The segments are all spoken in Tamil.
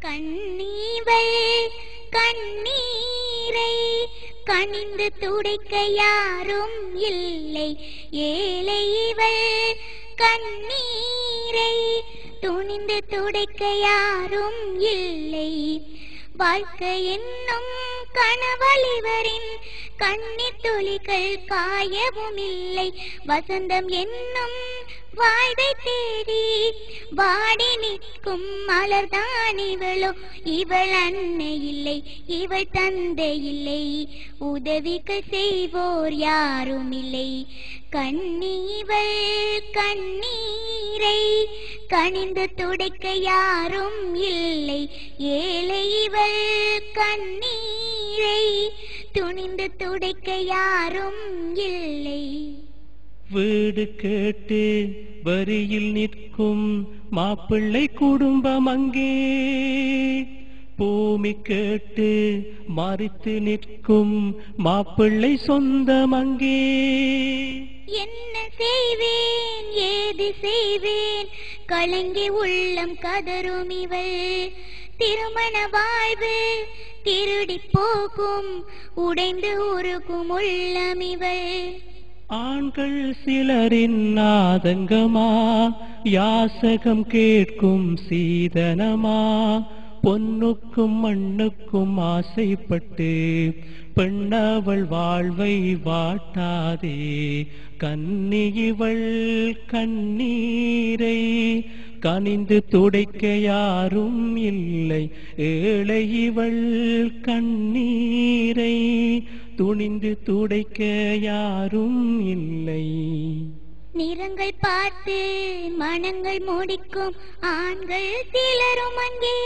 கண்ணீவள் கண்ணீரை கனிந்து துடைக்க யாரும் இல்லை. ஏழை இவள் கண்ணீரை துணிந்து துடைக்க யாரும் இல்லை. வாழ்க்கை என்னும் கனவழிவரின் கண்ணீர் துளிகள் காயவும் இல்லை. வசந்தம் என்னும் வாழ்வை தேடி வாடி நிற்கும் மலர்தான் இவளோ. இவள் அன்னை இல்லை, இவள் தந்தை இல்லை, உதவிக்கு செய்வோர் யாரும் இல்லை. கண்ணீவள் கண்ணீரை கனிந்து துடைக்க யாரும் இல்லை. ஏழை இவள் கண்ணீரை துணிந்து துடைக்க யாரும் இல்லை. வீடு கேட்டு வரியில் நிற்கும் மாப்பிள்ளை குடும்பம் அங்கே, பூமி கேட்டு மறித்து நிற்கும் மாப்பிள்ளை சொந்தம் அங்கே. என்ன செய்வேன் ஏது செய்வேன் கலங்கி உள்ளம் கதரும் இவள். திருமண வாழ்வு திருடி போகும் உடைந்து உருகும் உள்ளம் இவள். ஆண்கள் சிலரின் ஆதங்கமா, யாசகம் கேட்கும் சீதனமா, பொன்னுக்கும் மண்ணுக்கும் ஆசைப்பட்டு பெண்ணவள் வாழ்வை வாட்டாதே. கன்னி இவள் கண்ணீரை கனிந்து துடைக்க யாரும் இல்லை. ஏழை இவள் கண்ணீரை துணிந்து துடைக்க யாரும் இல்லை. நிறங்கள் பார்த்து மனங்கள் முடிக்கும் ஆண்கள் சிலரும் அங்கே,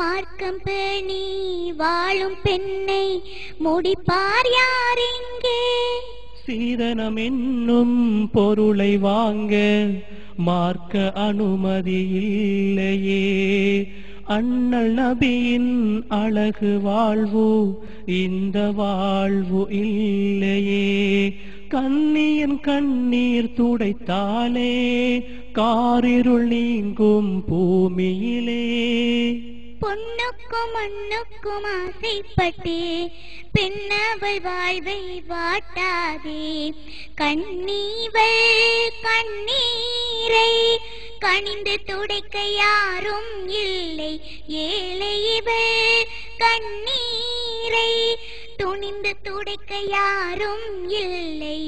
மார்க்கம் பேணி வாழும் பெண்ணை முடிப்பார் யார் இங்கே. சீதனம் என்னும் பொருளை வாங்க மார்க்க அனுமதி இல்லையே. அண்ணல் நபியின் அழகு வாழ்வு இந்த வாழ்வு இல்லையே. கண்ணியின் கண்ணீர் துடைத்தாலே காரிருள் நீங்கும் பூமியிலே. பொன்னுக்கும் மண்ணுக்கும் ஆசைப்பட்டு பெண்ணவள் வாழ்வை வாட்டாதே. கண்ணீவள் கண்ணீரை கனிந்து துடைக்க யாரும் இல்லை. ஏழை இவள் கண்ணீரை துணிந்து துடைக்க யாரும் இல்லை.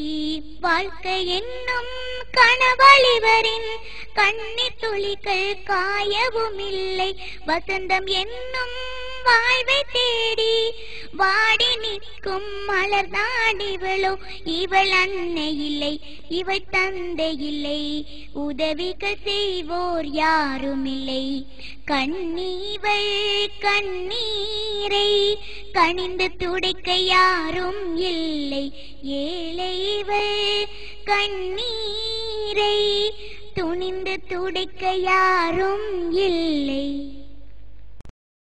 வாழ்க்கை என்னும் கனவழிவரின் கண்ணீர் துளிகள் காயவும் இல்லை. வசந்தம் என்னும் வாழ்வை தேடி வாடி நிற்கும் மலர்தான் இவளோ. இவள் அன்னை இல்லை, இவள் தந்தை இல்லை, உதவிக்கு செய்வோர் யாரும் இல்லை. கண்ணீவள் கண்ணீரை கனிந்து துடைக்க யாரும் இல்லை. ஏழை இவள் கண்ணீரை துணிந்து துடைக்க யாரும் இல்லை.